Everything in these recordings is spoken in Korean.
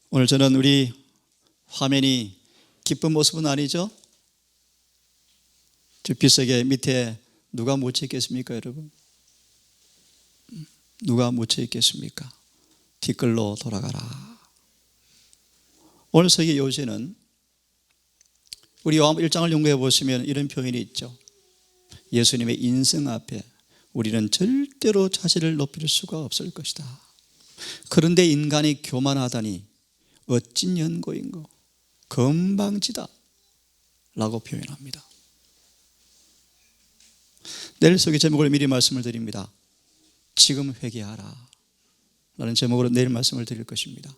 오늘 저는 우리 화면이 기쁜 모습은 아니죠? 저 빛속에 밑에 누가 묻혀 있겠습니까, 여러분? 누가 묻혀 있겠습니까? 뒷글로 돌아가라. 오늘 서기 요지는 우리 요한 1장을 연구해 보시면 이런 표현이 있죠. 예수님의 인성 앞에 우리는 절대로 자신을 높일 수가 없을 것이다. 그런데 인간이 교만하다니 어찐 연고인고 건방지다 라고 표현합니다. 내일 서기 제목을 미리 말씀을 드립니다. 지금 회개하라 라는 제목으로 내일 말씀을 드릴 것입니다.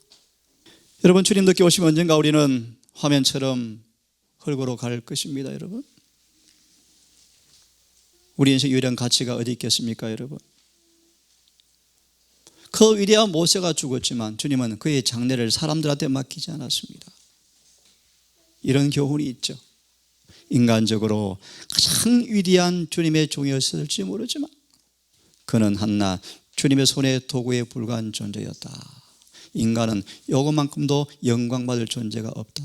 여러분, 주님 늦게 오시면 언젠가 우리는 화면처럼 흙으로 갈 것입니다. 여러분, 우리 인생 유일한 가치가 어디 있겠습니까? 여러분, 그 위대한 모세가 죽었지만 주님은 그의 장례를 사람들한테 맡기지 않았습니다. 이런 교훈이 있죠. 인간적으로 가장 위대한 주님의 종이었을지 모르지만 그는 한낱 주님의 손에 도구에 불과한 존재였다. 인간은 이것만큼도 영광받을 존재가 없다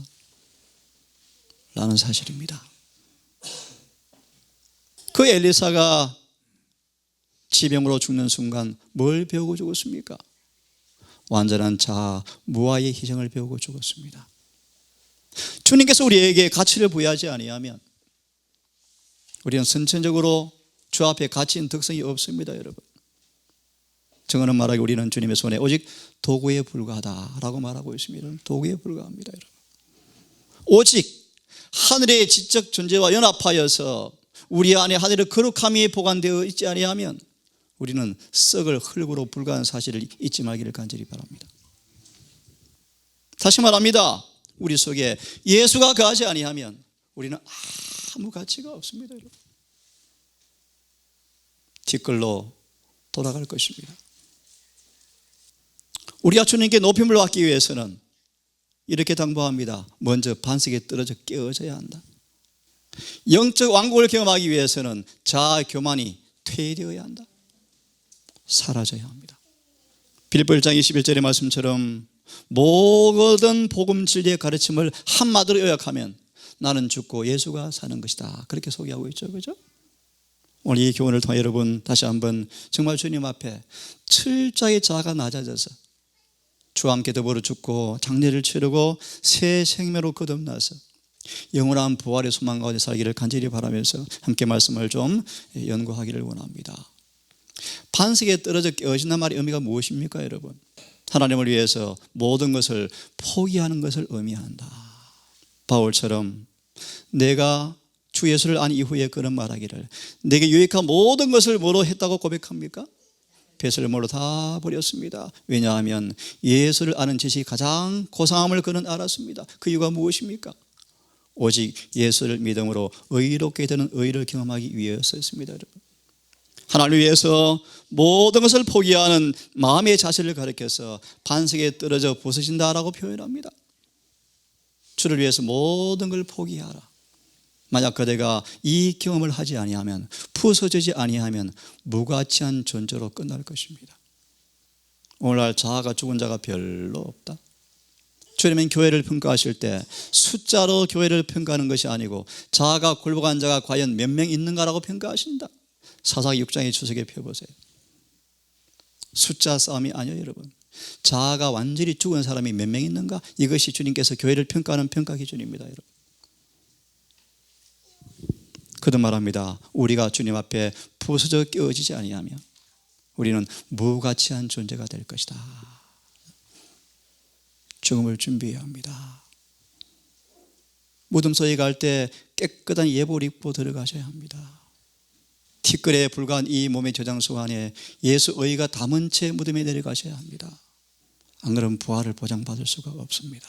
라는 사실입니다. 그 엘리사가 지병으로 죽는 순간 뭘 배우고 죽었습니까? 완전한 자아, 무아의 희생을 배우고 죽었습니다. 주님께서 우리에게 가치를 부여하지 아니하면 우리는 선천적으로 주 앞에 가치 있는 덕성이 없습니다. 여러분, 증언은 말하기 우리는 주님의 손에 오직 도구에 불과하다라고 말하고 있습니다. 도구에 불과합니다. 여러분, 오직 하늘의 지적 존재와 연합하여서 우리 안에 하늘의 거룩함이 보관되어 있지 아니하면 우리는 썩을 흙으로 불과한 사실을 잊지 말기를 간절히 바랍니다. 다시 말합니다. 우리 속에 예수가 거하지 아니하면 우리는 아무 가치가 없습니다. 여러분, 뒷글로 돌아갈 것입니다. 우리가 주님께 높임을 받기 위해서는 이렇게 당부합니다. 먼저 반석에 떨어져 깨어져야 한다. 영적 왕국을 경험하기 위해서는 자아 교만이 퇴되어야 한다. 사라져야 합니다. 빌립보 1장 21절의 말씀처럼 모든 복음 진리의 가르침을 한마디로 요약하면 나는 죽고 예수가 사는 것이다. 그렇게 소개하고 있죠. 그죠? 오늘 이 교훈을 통해 여러분 다시 한번 정말 주님 앞에 철저히 자아가 낮아져서 주와 함께 더불어 죽고 장례를 치르고 새 생명으로 거듭나서 영원한 부활의 소망 가운데 살기를 간절히 바라면서 함께 말씀을 좀 연구하기를 원합니다. 반석에 떨어져 깨어진단 말의 의미가 무엇입니까? 여러분, 하나님을 위해서 모든 것을 포기하는 것을 의미한다. 바울처럼 내가 주 예수를 안 이후에 그런 말하기를 내게 유익한 모든 것을 뭐로 했다고 고백합니까? 배설물로 다 버렸습니다. 왜냐하면 예수를 아는 지식이 가장 고상함을 그는 알았습니다. 그 이유가 무엇입니까? 오직 예수를 믿음으로 의롭게 되는 의를 경험하기 위해서였습니다. 여러분, 하나님을 위해서 모든 것을 포기하는 마음의 자세를 가리켜서 반석에 떨어져 부서진다라고 표현합니다. 주를 위해서 모든 걸 포기하라. 만약 그대가 이 경험을 하지 아니하면, 부서지지 아니하면 무가치한 존재로 끝날 것입니다. 오늘날 자아가 죽은 자가 별로 없다. 주님은 교회를 평가하실 때 숫자로 교회를 평가하는 것이 아니고 자아가 굴복한 자가 과연 몇 명 있는가라고 평가하신다. 사사기 6장의 주석에 펴보세요. 숫자 싸움이 아니에요. 여러분, 자아가 완전히 죽은 사람이 몇 명 있는가, 이것이 주님께서 교회를 평가하는 평가 기준입니다. 여러분, 그도 말합니다. 우리가 주님 앞에 부서져 깨어지지 아니하면 우리는 무가치한 존재가 될 것이다. 죽음을 준비해야 합니다. 무덤 속에 갈 때 깨끗한 예복을 입고 들어가셔야 합니다. 티끌에 불과한 이 몸의 저장소 안에 예수 의가 담은 채 무덤에 내려가셔야 합니다. 안 그러면 부활을 보장받을 수가 없습니다.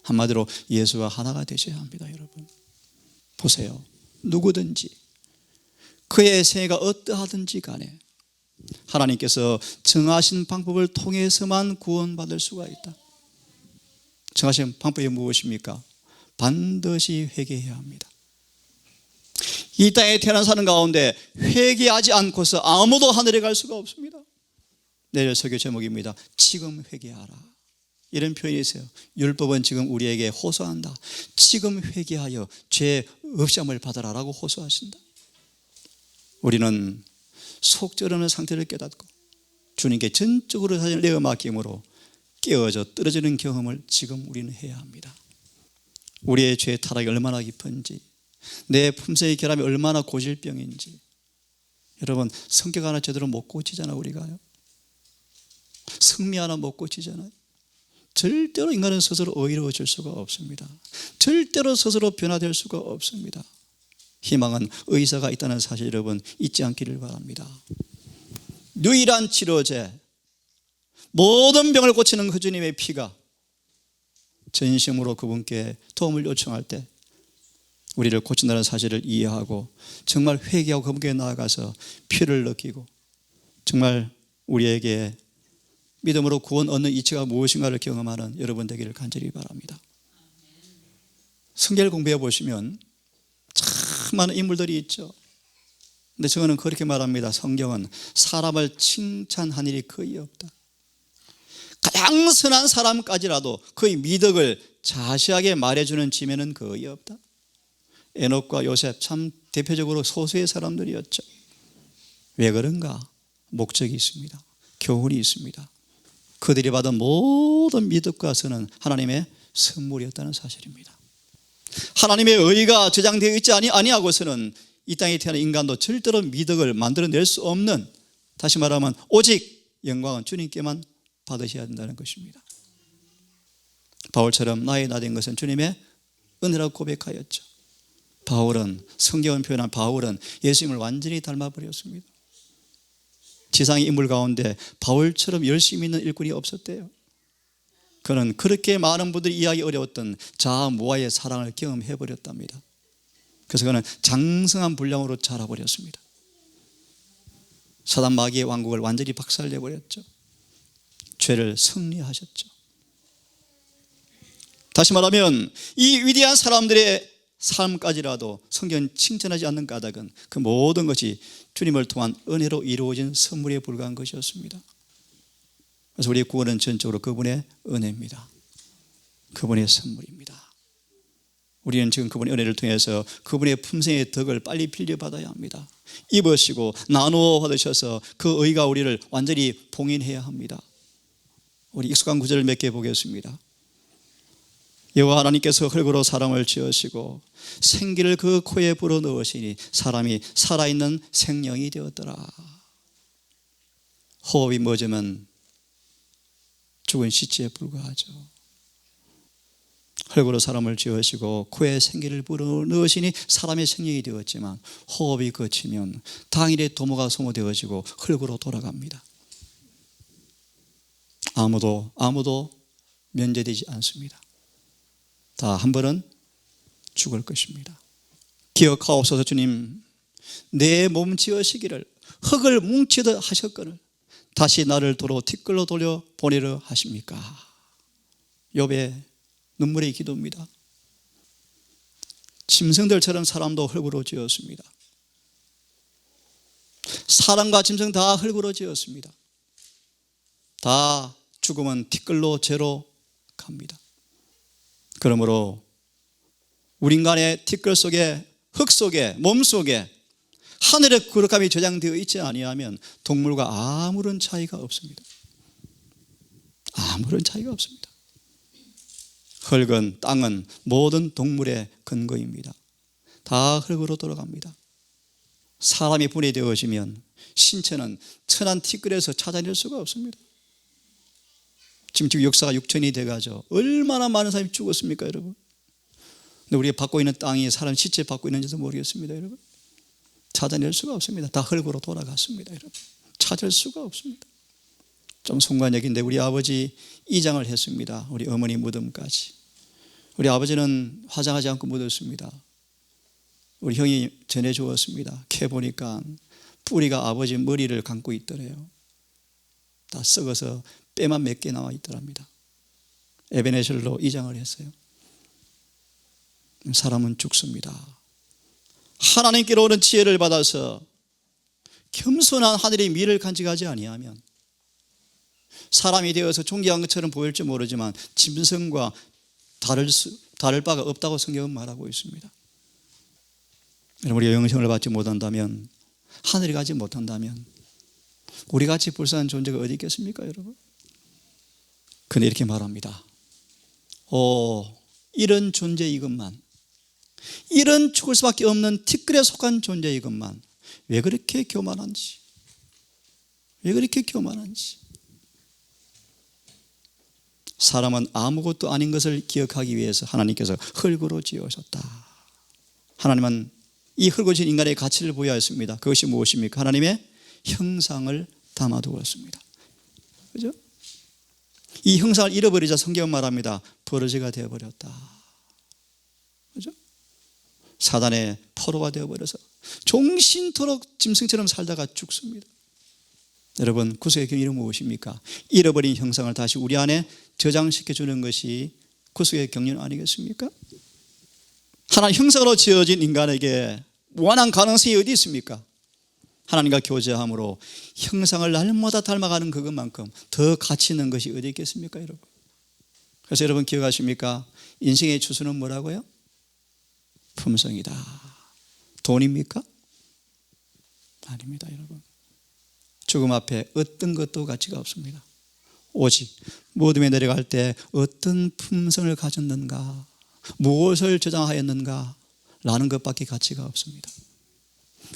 한마디로 예수와 하나가 되셔야 합니다. 여러분, 보세요. 누구든지 그의 생애가 어떠하든지 간에 하나님께서 정하신 방법을 통해서만 구원받을 수가 있다. 정하신 방법이 무엇입니까? 반드시 회개해야 합니다. 이 땅에 태어난 사는 가운데 회개하지 않고서 아무도 하늘에 갈 수가 없습니다. 내일 설교 제목입니다. 지금 회개하라. 이런 표현이 있어요. 율법은 지금 우리에게 호소한다. 지금 회개하여 죄 없이함을 받아라라고 호소하신다. 우리는 속절하는 상태를 깨닫고 주님께 전적으로 사실 내어 맡김으로 깨어져 떨어지는 경험을 지금 우리는 해야 합니다. 우리의 죄의 타락이 얼마나 깊은지, 내 품새의 결함이 얼마나 고질병인지. 여러분, 성격 하나 제대로 못 고치잖아. 우리가요, 성미 하나 못 고치잖아요. 절대로 인간은 스스로 의로워질 수가 없습니다. 절대로 스스로 변화될 수가 없습니다. 희망은 의사가 있다는 사실 여러분 잊지 않기를 바랍니다. 유일한 치료제, 모든 병을 고치는 그 주님의 피가 전심으로 그분께 도움을 요청할 때 우리를 고친다는 사실을 이해하고 정말 회개하고 그분께 나아가서 피를 느끼고 정말 우리에게 믿음으로 구원 얻는 이치가 무엇인가를 경험하는 여러분 되기를 간절히 바랍니다. 성경을 공부해 보시면 참 많은 인물들이 있죠. 근데 저는 그렇게 말합니다. 성경은 사람을 칭찬한 일이 거의 없다. 가장 선한 사람까지라도 그의 미덕을 자세하게 말해주는 지면은 거의 없다. 에녹과 요셉 참 대표적으로 소수의 사람들이었죠. 왜 그런가? 목적이 있습니다. 교훈이 있습니다. 그들이 받은 모든 미덕과 선은 하나님의 선물이었다는 사실입니다. 하나님의 의가 저장되어 있지 아니하고서는 이 땅에 태어난 인간도 절대로 미덕을 만들어낼 수 없는, 다시 말하면 오직 영광은 주님께만 받으셔야 한다는 것입니다. 바울처럼 나의 나 된 것은 주님의 은혜라고 고백하였죠. 바울은, 성경은 표현한 바울은 예수님을 완전히 닮아버렸습니다. 지상의 인물 가운데 바울처럼 열심히 있는 일꾼이 없었대요. 그는 그렇게 많은 분들이 이해하기 어려웠던 자아무아의 사랑을 경험해버렸답니다. 그래서 그는 장성한 분량으로 자라버렸습니다. 사단 마귀의 왕국을 완전히 박살내버렸죠. 죄를 승리하셨죠. 다시 말하면 이 위대한 사람들의 삶까지라도 성경은 칭찬하지 않는 까닭은 그 모든 것이 주님을 통한 은혜로 이루어진 선물에 불과한 것이었습니다. 그래서 우리의 구원은 전적으로 그분의 은혜입니다. 그분의 선물입니다. 우리는 지금 그분의 은혜를 통해서 그분의 품성의 덕을 빨리 빌려받아야 합니다. 입으시고 나누어 받으셔서 그 의가 우리를 완전히 봉인해야 합니다. 우리 익숙한 구절을 몇 개 보겠습니다. 여호와 하나님께서 흙으로 사람을 지으시고 생기를 그 코에 불어넣으시니 사람이 살아있는 생명이 되었더라. 호흡이 멎으면 죽은 시체에 불과하죠. 흙으로 사람을 지으시고 코에 생기를 불어넣으시니 사람의 생명이 되었지만 호흡이 거치면 당일에 도모가 소모되어지고 흙으로 돌아갑니다. 아무도 면제되지 않습니다. 다 한 번은 죽을 것입니다. 기억하옵소서. 주님, 내 몸 지으시기를 흙을 뭉치듯 하셨거늘 다시 나를 도로 티끌로 돌려 보내려 하십니까? 욥의 눈물의 기도입니다. 짐승들처럼 사람도 흙으로 지었습니다. 사람과 짐승 다 흙으로 지었습니다. 다 죽으면 티끌로 죄로 갑니다. 그러므로 우리 인간의 티끌 속에, 흙 속에, 몸 속에 하늘의 거룩함이 저장되어 있지 아니하면 동물과 아무런 차이가 없습니다. 아무런 차이가 없습니다. 흙은, 땅은 모든 동물의 근거입니다. 다 흙으로 돌아갑니다. 사람이 분해되어지면 신체는 천한 티끌에서 찾아낼 수가 없습니다. 지금 역사가 6천이 돼가죠. 얼마나 많은 사람이 죽었습니까, 여러분? 근데 우리가 받고 있는 땅이 사람 시체 받고 있는지도 모르겠습니다, 여러분. 찾아낼 수가 없습니다. 다 흙으로 돌아갔습니다, 여러분. 찾을 수가 없습니다. 좀 순간적인데 우리 아버지 이장을 했습니다. 우리 어머니 무덤까지. 우리 아버지는 화장하지 않고 묻었습니다. 우리 형이 전해주었습니다. 캐보니까 뿌리가 아버지 머리를 감고 있더래요. 다 썩어서 뼈만 몇 개 나와 있더랍니다. 에베네셀로 이장을 했어요. 사람은 죽습니다. 하나님께로 오는 지혜를 받아서 겸손한 하늘의 미를 간직하지 아니하면 사람이 되어서 존귀한 것처럼 보일지 모르지만 짐승과 다를 바가 없다고 성경은 말하고 있습니다. 여러분, 우리가 영생을 받지 못한다면, 하늘에 가지 못한다면 우리같이 불쌍한 존재가 어디 있겠습니까, 여러분? 그런데 이렇게 말합니다. 이런 존재 이것만, 이런 죽을 수밖에 없는 티끌에 속한 존재 이것만 왜 그렇게 교만한지, 왜 그렇게 교만한지. 사람은 아무것도 아닌 것을 기억하기 위해서 하나님께서 흙으로 지으셨다. 하나님은 이 흙으로 지은 인간의 가치를 부여했습니다. 그것이 무엇입니까? 하나님의 형상을 담아두었습니다. 그죠? 이 형상을 잃어버리자 성경은 말합니다. 버러지가 되어버렸다. 그죠? 사단의 포로가 되어버려서 종신토록 짐승처럼 살다가 죽습니다. 여러분, 구속의 경륜은 무엇입니까? 잃어버린 형상을 다시 우리 안에 저장시켜주는 것이 구속의 경륜 아니겠습니까? 하나님 형상으로 지어진 인간에게 무한한 가능성이 어디 있습니까? 하나님과 교제함으로 형상을 날마다 닮아가는 그것만큼 더 가치 있는 것이 어디 있겠습니까, 여러분? 그래서 여러분 기억하십니까? 인생의 추수는 뭐라고요? 품성이다. 돈입니까? 아닙니다, 여러분. 죽음 앞에 어떤 것도 가치가 없습니다. 오직 무덤에 내려갈 때 어떤 품성을 가졌는가, 무엇을 저장하였는가 라는 것밖에 가치가 없습니다.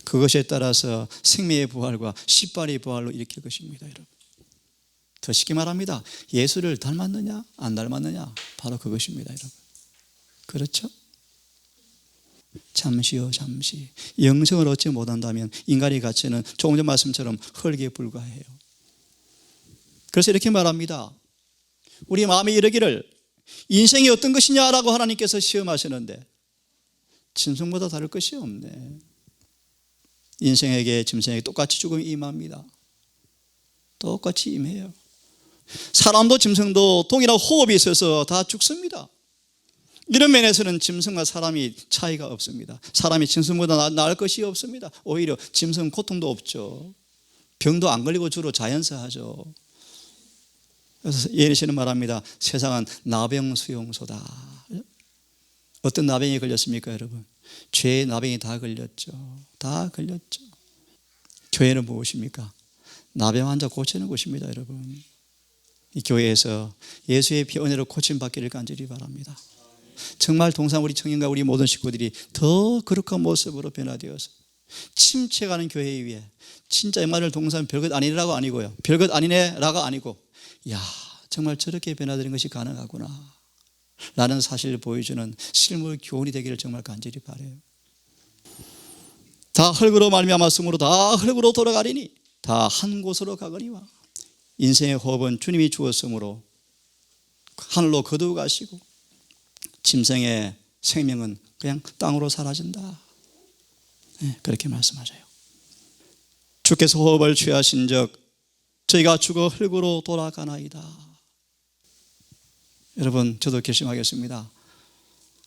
그것에 따라서 생명의 부활과 십발의 부활로 일으킬 것입니다, 여러분. 더 쉽게 말합니다. 예수를 닮았느냐 안 닮았느냐, 바로 그것입니다, 여러분. 그렇죠? 잠시요, 잠시. 영생을 얻지 못한다면 인간의 가치는 조금 전 말씀처럼 흙에 불과해요. 그래서 이렇게 말합니다. 우리 마음에 이르기를 인생이 어떤 것이냐라고 하나님께서 시험하시는데 짐승보다 다를 것이 없네. 인생에게 짐승에게 똑같이 죽음이 임합니다. 똑같이 임해요. 사람도 짐승도 동일한 호흡이 있어서 다 죽습니다. 이런 면에서는 짐승과 사람이 차이가 없습니다. 사람이 짐승보다 나을 것이 없습니다. 오히려 짐승은 고통도 없죠. 병도 안 걸리고 주로 자연사하죠. 그래서 예수는 말합니다. 세상은 나병 수용소다. 어떤 나병이 걸렸습니까, 여러분? 죄의 나병이 다 걸렸죠. 다 걸렸죠. 교회는 무엇입니까? 나병 환자 고치는 곳입니다, 여러분. 이 교회에서 예수의 피 은혜로 고침받기를 간절히 바랍니다. 정말 동상 우리 청년과 우리 모든 식구들이 더 거룩한 모습으로 변화되어서 침체가는 교회 위에 진짜 이 말을 동상 별것 아니라고 아니고요, 별것 아니네라고 아니고, 야, 정말 저렇게 변화되는 것이 가능하구나 라는 사실을 보여주는 실물 교훈이 되기를 정말 간절히 바라요. 다 흙으로 말미암았으므로 다 흙으로 돌아가리니 다 한 곳으로 가거니와. 인생의 호흡은 주님이 주었으므로 하늘로 거두어 가시고 짐승의 생명은 그냥 땅으로 사라진다. 네, 그렇게 말씀하셔요. 주께서 호흡을 취하신 적 저희가 죽어 흙으로 돌아가나이다. 여러분, 저도 결심하겠습니다.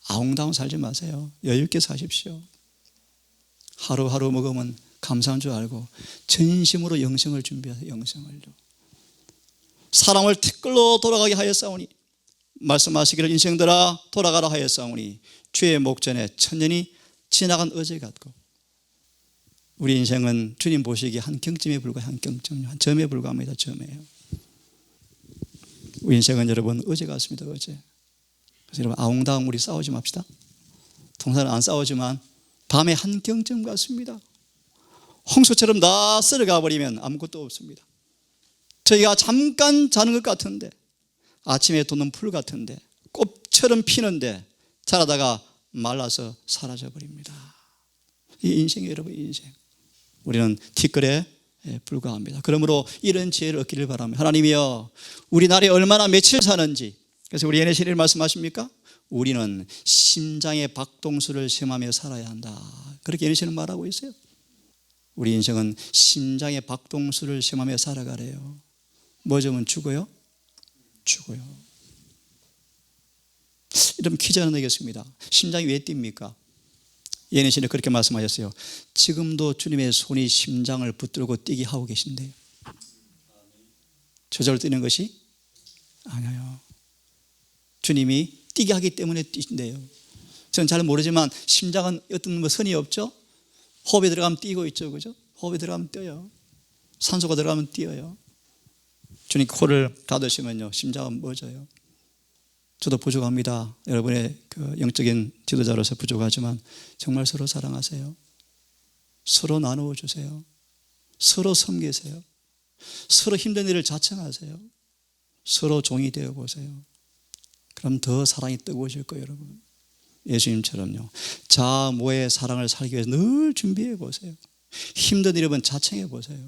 아웅다웅 살지 마세요. 여유 있게 사십시오. 하루하루 먹으면 감사한 줄 알고 전심으로 영생을 준비하세요. 영생을요. 사람을 티끌로 돌아가게 하였사오니, 말씀하시기를 인생들아 돌아가라 하였사오니 주의 목전에 천년이 지나간 어제 같고. 우리 인생은 주님 보시기에 한 경점에 불과해요. 한 경점, 한 점에 불과합니다. 점이에요. 우리 인생은 여러분 어제 같습니다. 어제. 그래서 여러분 아웅다웅 우리 싸우지 맙시다. 동사는 안 싸우지만 밤에 한 경점 같습니다. 홍수처럼 다 쓸어가 버리면 아무것도 없습니다. 저희가 잠깐 자는 것 같은데, 아침에 돋는 풀 같은데, 꽃처럼 피는데 자라다가 말라서 사라져 버립니다. 이 인생이에요, 여러분. 인생. 우리는 티끌에 불과합니다. 그러므로 이런 지혜를 얻기를 바랍니다. 하나님이여, 우리 날에 얼마나 며칠 사는지. 그래서 우리 예내시를 말씀하십니까? 우리는 심장의 박동수를 셈하며 살아야 한다. 그렇게 예내시는 말하고 있어요. 우리 인생은 심장의 박동수를 셈하며 살아가래요. 뭐 좀 죽어요? 죽어요. 이러면 퀴즈 하나 내겠습니다. 심장이 왜 뜁니까? 예내시는 그렇게 말씀하셨어요. 지금도 주님의 손이 심장을 붙들고 뛰게 하고 계신데요. 저절로 뛰는 것이 아니에요. 주님이 뛰게 하기 때문에 뛰신대요. 저는 잘 모르지만 심장은 어떤 뭐 선이 없죠? 호흡에 들어가면 뛰고 있죠, 그죠? 호흡에 들어가면 뛰어요. 산소가 들어가면 뛰어요. 주님 코를 닫으시면요, 심장은 멎어요. 저도 부족합니다. 여러분의 그 영적인 지도자로서 부족하지만 정말 서로 사랑하세요. 서로 나누어 주세요. 서로 섬기세요. 서로 힘든 일을 자청하세요. 서로 종이 되어 보세요. 그럼 더 사랑이 뜨거워질 거예요, 여러분. 예수님처럼요. 자모의 사랑을 살기 위해서 늘 준비해 보세요. 힘든 일이면 자청해 보세요.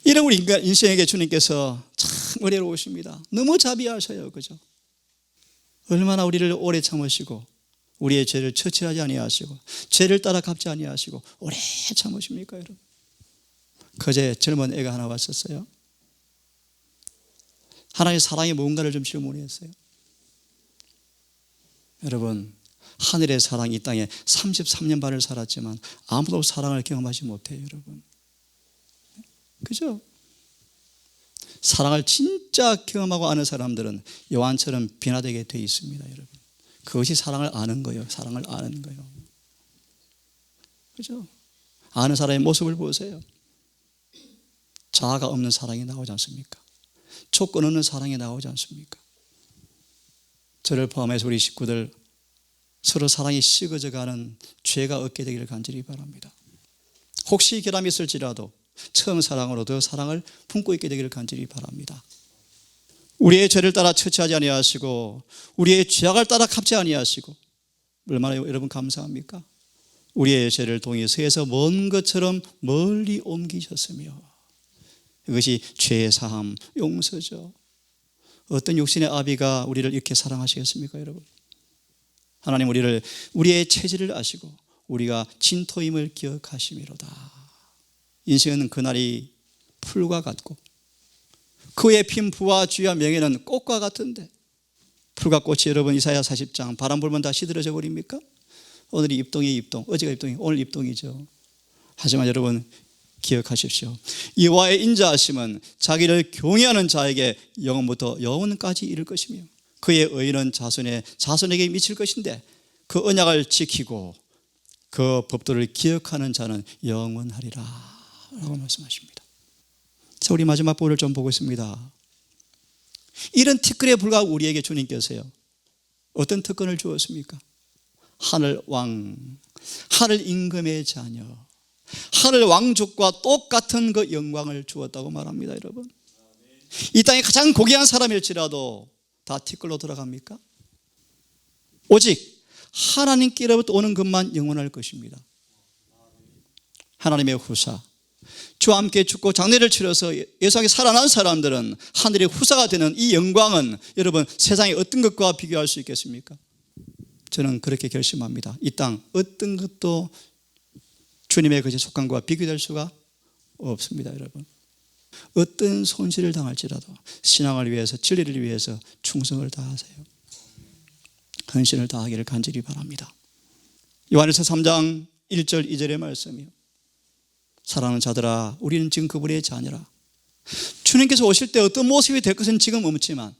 이런 우리 인생에게 주님께서 참 어려우십니다. 너무 자비하셔요, 그죠? 얼마나 우리를 오래 참으시고 우리의 죄를 처치하지 아니하시고 죄를 따라 갚지 아니하시고 오래 참으십니까, 여러분? 그제 젊은 애가 하나 왔었어요. 하나님의 사랑이 뭔가를 좀 질문했어요. 여러분, 하늘의 사랑이 이 땅에 33년 반을 살았지만 아무도 사랑을 경험하지 못해요, 여러분. 그죠? 사랑을 진짜 경험하고 아는 사람들은 요한처럼 변화되게 돼 있습니다, 여러분. 그것이 사랑을 아는 거예요. 사랑을 아는 거예요. 그죠? 아는 사람의 모습을 보세요. 자아가 없는 사랑이 나오지 않습니까? 조건 없는 사랑이 나오지 않습니까? 저를 포함해서 우리 식구들 서로 사랑이 식어져가는 죄가 없게 되기를 간절히 바랍니다. 혹시 결함이 있을지라도 처음 사랑으로 더 사랑을 품고 있게 되기를 간절히 바랍니다. 우리의 죄를 따라 처치하지 아니하시고 우리의 죄악을 따라 갚지 아니하시고 얼마나 여러분 감사합니까? 우리의 죄를 동이 서에서 먼 것처럼 멀리 옮기셨으며 이것이 죄의 사함, 용서죠. 어떤 육신의 아비가 우리를 이렇게 사랑하시겠습니까, 여러분? 하나님 우리의 체질을 아시고 우리가 진토임을 기억하심이로다. 인생은 그날이 풀과 같고 그의 핀 부와 주와 명예는 꽃과 같은데 풀과 꽃이 여러분 이사야 40장 바람 불면 다 시들어져 버립니까? 오늘이 입동이 입동, 어제가 입동이 오늘 입동이죠. 하지만 여러분 기억하십시오. 여호와의 인자하심은 자기를 경외하는 자에게 영원부터 영원까지 이를 것이며 그의 의는 자손에게 미칠 것인데 그 언약을 지키고 그 법도를 기억하는 자는 영원하리라 라고 말씀하십니다. 자, 우리 마지막 부분을 좀 보고 있습니다. 이런 특권에 불과한 우리에게 주님께서요 어떤 특권을 주었습니까? 하늘 왕, 하늘 임금의 자녀, 하늘 왕족과 똑같은 그 영광을 주었다고 말합니다, 여러분. 이 땅에 가장 고귀한 사람일지라도 다 티끌로 돌아갑니까? 오직 하나님께로부터 오는 것만 영원할 것입니다. 하나님의 후사, 주와 함께 죽고 장례를 치러서 예수하게 살아난 사람들은 하늘의 후사가 되는 이 영광은 여러분 세상의 어떤 것과 비교할 수 있겠습니까? 저는 그렇게 결심합니다. 이 땅 어떤 것도 주님의 것에 속한 것과 비교될 수가 없습니다, 여러분. 어떤 손실을 당할지라도 신앙을 위해서 진리를 위해서 충성을 다하세요. 헌신을 다하기를 간절히 바랍니다. 요한일서 3장 1절 2절의 말씀이요. 사랑하는 자들아 우리는 지금 그분의 자녀라. 주님께서 오실 때 어떤 모습이 될 것은 지금 없지만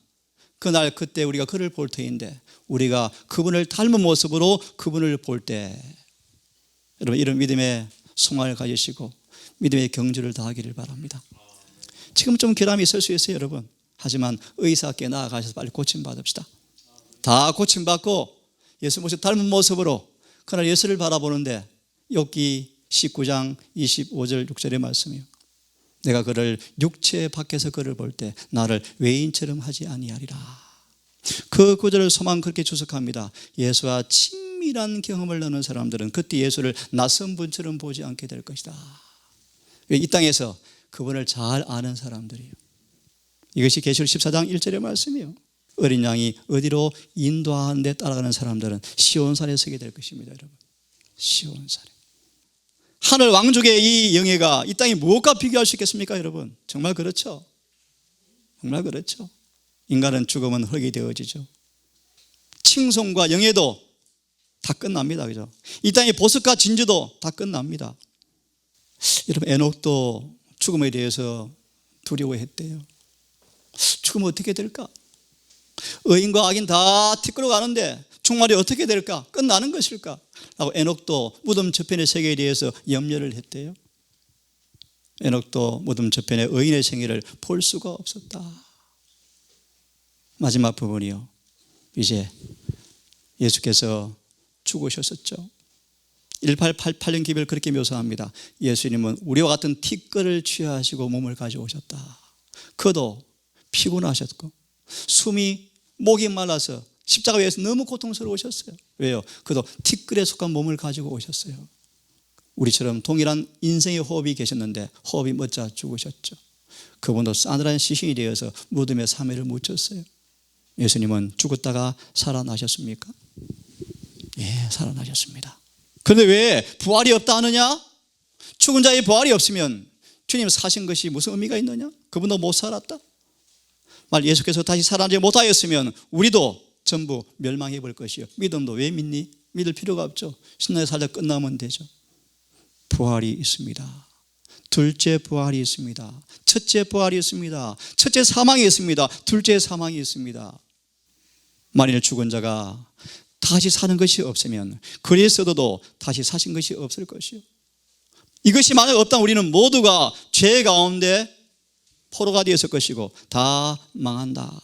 그날 그때 우리가 그를 볼 터인데 우리가 그분을 닮은 모습으로 그분을 볼 때 여러분 이런 믿음의 소망을 가지시고 믿음의 경주를 다하기를 바랍니다. 지금 좀 결함이 있을 수 있어요, 여러분. 하지만 의사께 나아가셔서 빨리 고침받읍시다. 다 고침받고 예수 모습 닮은 모습으로 그날 예수를 바라보는데 욥기 19장 25절 6절의 말씀이요. 내가 그를 육체 밖에서 그를 볼 때 나를 외인처럼 하지 아니하리라. 그 구절을 소망 그렇게 주석합니다. 예수와 친밀한 경험을 나눈 사람들은 그때 예수를 낯선 분처럼 보지 않게 될 것이다. 이 땅에서 그분을 잘 아는 사람들이에요. 이것이 계시록 14장 1절의 말씀이에요. 어린 양이 어디로 인도하는 데 따라가는 사람들은 시온산에 서게 될 것입니다, 여러분. 시온산에. 하늘 왕족의 이 영예가 이 땅이 무엇과 비교할 수 있겠습니까, 여러분? 정말 그렇죠. 정말 그렇죠. 인간은 죽으면 흙이 되어지죠. 칭송과 영예도 다 끝납니다, 그죠? 이 땅의 보석과 진주도 다 끝납니다. 여러분 에녹도 죽음에 대해서 두려워했대요. 죽으면 어떻게 될까? 의인과 악인 다 티끌어 가는데 종말이 어떻게 될까? 끝나는 것일까? 라고 에녹도 무덤 저편의 세계에 대해서 염려를 했대요. 에녹도 무덤 저편의 의인의 생애를 볼 수가 없었다. 마지막 부분이요, 이제 예수께서 죽으셨었죠. 1888년 기별을 그렇게 묘사합니다. 예수님은 우리와 같은 티끌을 취하시고 몸을 가져오셨다. 그도 피곤하셨고 숨이 목이 말라서 십자가 위에서 너무 고통스러우셨어요. 왜요? 그도 티끌에 속한 몸을 가지고 오셨어요. 우리처럼 동일한 인생의 호흡이 계셨는데 호흡이 멎자 죽으셨죠. 그분도 싸늘한 시신이 되어서 무덤에 3일을 묻혔어요. 예수님은 죽었다가 살아나셨습니까? 예, 살아나셨습니다. 그런데 왜 부활이 없다 하느냐? 죽은 자의 부활이 없으면 주님 사신 것이 무슨 의미가 있느냐? 그분도 못 살았다. 만약 예수께서 다시 살아나지 못하였으면 우리도 전부 멸망해 볼 것이요, 믿음도 왜 믿니? 믿을 필요가 없죠. 신나게 살다 끝나면 되죠. 부활이 있습니다. 둘째 부활이 있습니다. 첫째 부활이 있습니다. 첫째 사망이 있습니다. 둘째 사망이 있습니다. 만일 죽은 자가 다시 사는 것이 없으면 그리스도도 다시 사신 것이 없을 것이요, 이것이 만약 없다면 우리는 모두가 죄 가운데 포로가 되었을 것이고 다 망한다.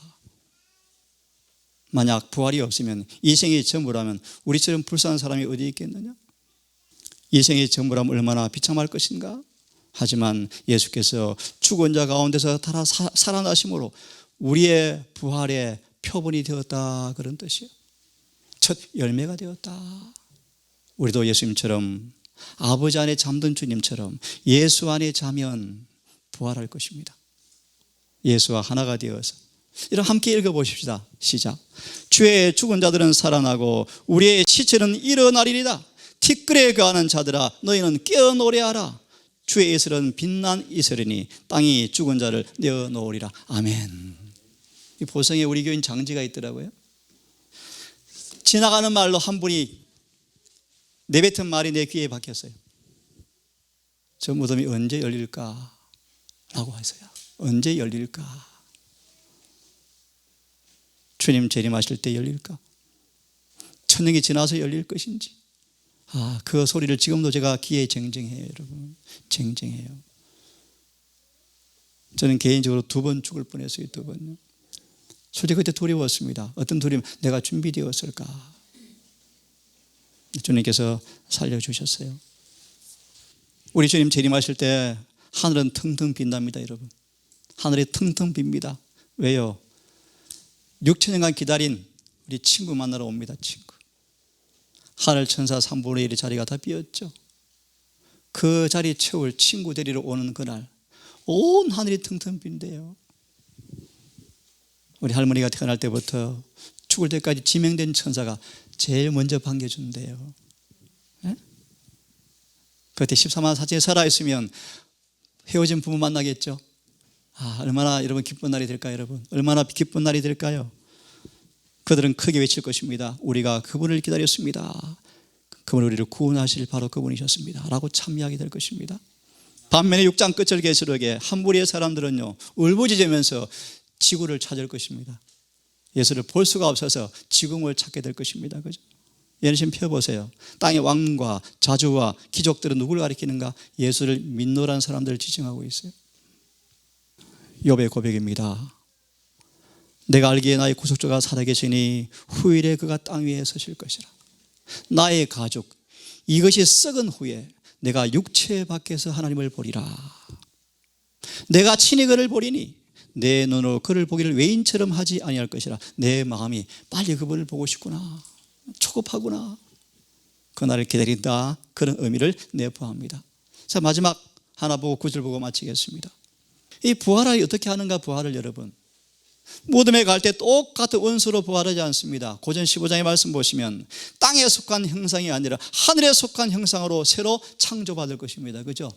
만약 부활이 없으면 이 생이 전부라면 우리처럼 불쌍한 사람이 어디 있겠느냐? 이 생이 전부라면 얼마나 비참할 것인가? 하지만 예수께서 죽은 자 가운데서 살아나심으로 우리의 부활의 표본이 되었다, 그런 뜻이요, 첫 열매가 되었다. 우리도 예수님처럼 아버지 안에 잠든 주님처럼 예수 안에 자면 부활할 것입니다. 예수와 하나가 되어서. 이런 함께 읽어보십시다. 시작. 주의 죽은 자들은 살아나고 우리의 시체는 일어나리이다. 티끌에 거하는 자들아 너희는 깨어 노래하라. 주의 이슬은 빛난 이슬이니 땅이 죽은 자를 내어놓으리라. 아멘. 이 보성에 우리 교인 장지가 있더라고요. 지나가는 말로 한 분이 내뱉은 말이 내 귀에 박혔어요. 저 무덤이 언제 열릴까? 라고 하세요. 언제 열릴까? 주님 재림하실 때 열릴까? 천년이 지나서 열릴 것인지. 그 소리를 지금도 제가 귀에 쟁쟁해요, 여러분. 쟁쟁해요. 저는 개인적으로 2번 죽을 뻔했어요. 2번요. 솔직히 그때 두려웠습니다. 어떤 두려움? 내가 준비되었을까? 주님께서 살려주셨어요. 우리 주님 재림하실 때 하늘은 텅텅 빈답니다, 여러분. 하늘이 텅텅 빕니다. 왜요? 6천년간 기다린 우리 친구 만나러 옵니다. 친구. 하늘 천사 3분의 1의 자리가 다 비었죠. 그 자리 채울 친구 데리러 오는 그날 온 하늘이 텅텅 빈대요. 우리 할머니가 태어날 때부터 죽을 때까지 지명된 천사가 제일 먼저 반겨준대요. 네? 그때 14만 사체에 살아있으면 헤어진 부부 만나겠죠. 얼마나 여러분 기쁜 날이 될까요, 여러분? 얼마나 기쁜 날이 될까요? 그들은 크게 외칠 것입니다. 우리가 그분을 기다렸습니다. 그분 우리를 구원하실 바로 그분이셨습니다. 라고 참여하게 될 것입니다. 반면에 6장 끝절 계시록에 한 무리의 사람들은요, 울부짖으면서 지구를 찾을 것입니다. 예수를 볼 수가 없어서 지궁을 찾게 될 것입니다. 그죠? 예수님 펴보세요. 땅의 왕과 자주와 귀족들은 누구를 가리키는가? 예수를 믿노란 사람들을 지칭하고 있어요. 욥의 고백입니다. 내가 알기에 나의 구속주가 살아계시니 후일에 그가 땅 위에 서실 것이라. 나의 가죽 이것이 썩은 후에 내가 육체 밖에서 하나님을 보리라. 내가 친히 그를 보리니 내 눈으로 그를 보기를 외인처럼 하지 아니할 것이라. 내 마음이 빨리 그분을 보고 싶구나, 초급하구나, 그날을 기다린다, 그런 의미를 내포합니다. 자, 마지막 하나 보고 9절 보고 마치겠습니다. 이 부활을 어떻게 하는가? 부활을 여러분, 무덤에 갈 때 똑같은 원수로 부활하지 않습니다. 고전 15장의 말씀 보시면 땅에 속한 형상이 아니라 하늘에 속한 형상으로 새로 창조받을 것입니다. 그죠?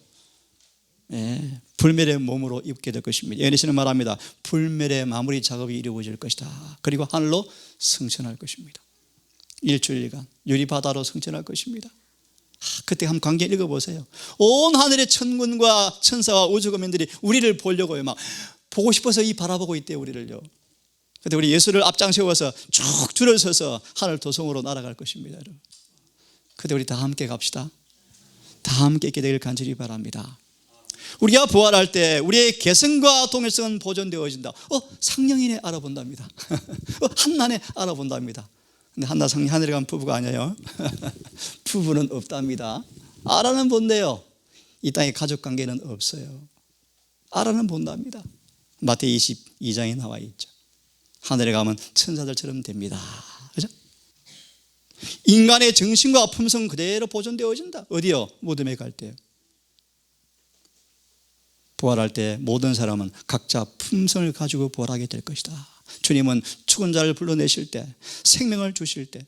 네, 불멸의 몸으로 입게 될 것입니다. 예언시는 말합니다. 불멸의 마무리 작업이 이루어질 것이다. 그리고 하늘로 승천할 것입니다. 일주일간 유리바다로 승천할 것입니다. 그때 한번 광경 읽어보세요. 온 하늘의 천군과 천사와 우주거민들이 우리를 보려고요, 막 보고 싶어서 이 바라보고 있대요, 우리를요. 그런데 우리 예수를 앞장 세워서 쭉 줄을 서서 하늘 도성으로 날아갈 것입니다, 여러분. 그런데 우리 다 함께 갑시다. 다 함께 있게 되길 간절히 바랍니다. 우리가 부활할 때 우리의 개성과 동일성은 보존되어진다. 상령이네 알아본답니다. 한나네 알아본답니다. 근데 한나 상령 하늘에 가면 부부가 아니에요. 부부는 없답니다. 알아는 본대요. 이 땅에 가족관계는 없어요. 알아는 본답니다. 마태이 22장에 나와 있죠. 하늘에 가면 천사들처럼 됩니다. 그죠? 인간의 정신과 품성 그대로 보존되어진다. 어디요? 무덤에 갈 때요. 부활할 때 모든 사람은 각자 품성을 가지고 부활하게 될 것이다. 주님은 죽은 자를 불러내실 때, 생명을 주실 때,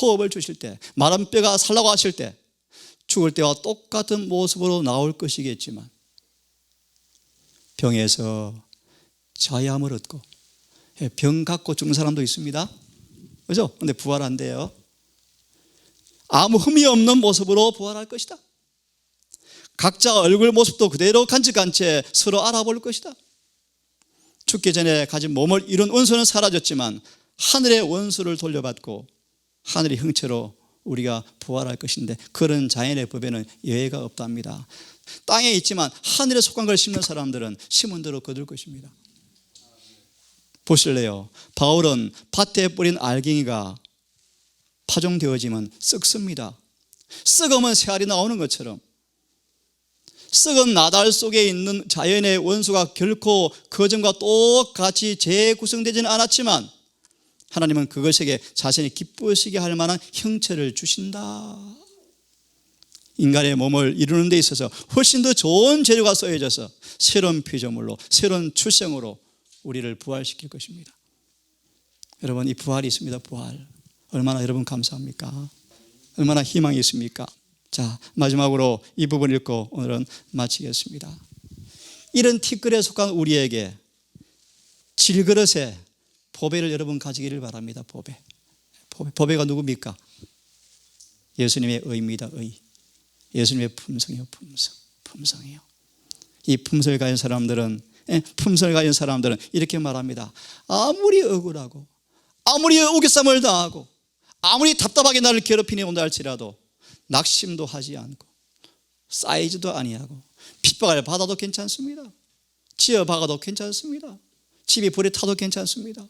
호흡을 주실 때, 마른 뼈가 살라고 하실 때 죽을 때와 똑같은 모습으로 나올 것이겠지만 병에서 자유함을 얻고 병 갖고 죽는 사람도 있습니다. 그죠? 근데 부활한대요. 아무 흠이 없는 모습으로 부활할 것이다. 각자 얼굴 모습도 그대로 간직한 채 서로 알아볼 것이다. 죽기 전에 가진 몸을 잃은 원수는 사라졌지만 하늘의 원수를 돌려받고 하늘의 형체로 우리가 부활할 것인데 그런 자연의 법에는 예외가 없답니다. 땅에 있지만 하늘에 속한 걸 심는 사람들은 심은 대로 거둘 것입니다. 보실래요? 바울은 밭에 뿌린 알갱이가 파종되어지면 썩습니다. 썩으면 새알이 나오는 것처럼 썩은 나달 속에 있는 자연의 원수가 결코 그전과 똑같이 재구성되지는 않았지만 하나님은 그것에게 자신이 기쁘시게 할 만한 형체를 주신다. 인간의 몸을 이루는 데 있어서 훨씬 더 좋은 재료가 써여져서 새로운 피조물로 새로운 출생으로 우리를 부활시킬 것입니다. 여러분, 이 부활이 있습니다. 부활. 얼마나 여러분 감사합니까? 얼마나 희망이 있습니까? 자, 마지막으로 이 부분 읽고 오늘은 마치겠습니다. 이런 티끌에 속한 우리에게 질그릇에 보배를 여러분 가지기를 바랍니다. 보배가 누굽니까? 예수님의 의입니다. 의. 예수님의 품성이요. 품성이요. 이 품성을 가진 사람들은 이렇게 말합니다. 아무리 억울하고 아무리 우겨쌈을 당하고 아무리 답답하게 나를 괴롭히니 온다 할지라도 낙심도 하지 않고 쌓이지도 아니하고 핍박을 받아도 괜찮습니다. 지어 박아도 괜찮습니다. 집이 불에 타도 괜찮습니다.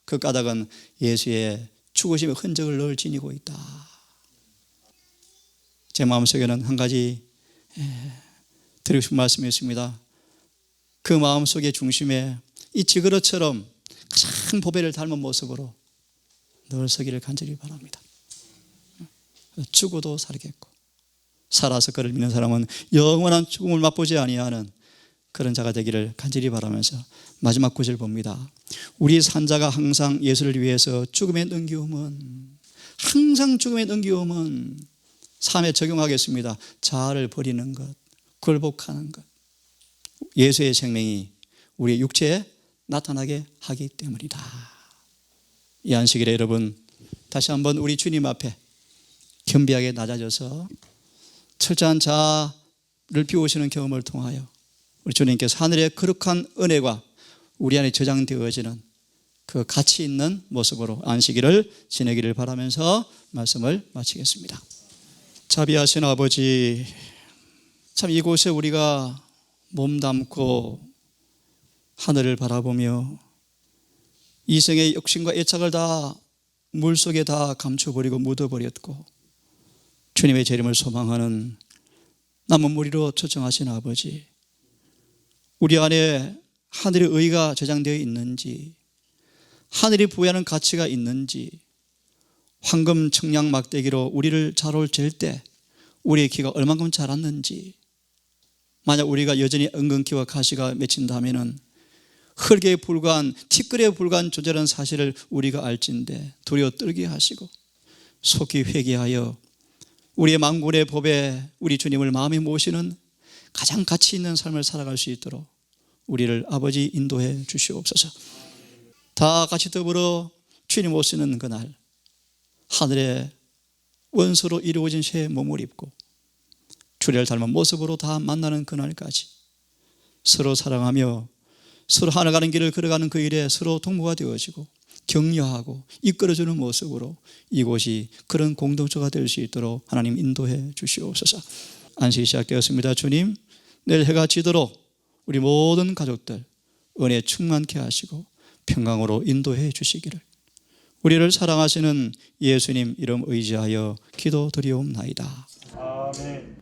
그 까닭은 예수의 죽으심의 흔적을 늘 지니고 있다. 제 마음속에는 한 가지 드리고 싶은 말씀이 있습니다. 그 마음속의 중심에 이 지그러처럼 가장 보배를 닮은 모습으로 늘 서기를 간절히 바랍니다. 죽어도 살겠고 살아서 그를 믿는 사람은 영원한 죽음을 맛보지 아니하는 그런 자가 되기를 간절히 바라면서 마지막 구절 봅니다. 우리 산자가 항상 예수를 위해서 죽음에 넘기움은 항상 죽음에 넘기움은 삶에 적용하겠습니다. 자아를 버리는 것, 굴복하는 것. 예수의 생명이 우리의 육체에 나타나게 하기 때문이다. 이 안식일에 여러분 다시 한번 우리 주님 앞에 겸비하게 낮아져서 철저한 자아를 비우시는 경험을 통하여 우리 주님께서 하늘의 거룩한 은혜가 우리 안에 저장되어지는 그 가치 있는 모습으로 안식일을 지내기를 바라면서 말씀을 마치겠습니다. 자비하신 아버지, 참 이곳에 우리가 몸담고 하늘을 바라보며 이생의 욕심과 애착을 다 물속에 다 감춰버리고 묻어버렸고 주님의 재림을 소망하는 남은 무리로 초청하신 아버지, 우리 안에 하늘의 의가 저장되어 있는지, 하늘이 부여하는 가치가 있는지, 황금 청량 막대기로 우리를 자로를 잴 때 우리의 키가 얼만큼 자랐는지, 만약 우리가 여전히 은근키와 가시가 맺힌다면 흙에 불과한 티끌에 불과한 존재라는 사실을 우리가 알진대 두려워 떨게 하시고 속히 회개하여 우리의 만군의 법에 우리 주님을 마음에 모시는 가장 가치 있는 삶을 살아갈 수 있도록 우리를 아버지 인도해 주시옵소서. 다 같이 더불어 주님 오시는 그날 하늘의 원소로 이루어진 새 몸을 입고 주를 닮은 모습으로 다 만나는 그날까지 서로 사랑하며 서로 하나가는 길을 걸어가는 그 일에 서로 동무가 되어지고 격려하고 이끌어주는 모습으로 이곳이 그런 공동체가 될 수 있도록 하나님 인도해 주시옵소서. 안식이 시작되었습니다. 주님, 내일 해가 지도록 우리 모든 가족들 은혜 충만케 하시고 평강으로 인도해 주시기를 우리를 사랑하시는 예수님 이름 의지하여 기도드리옵나이다. 아멘.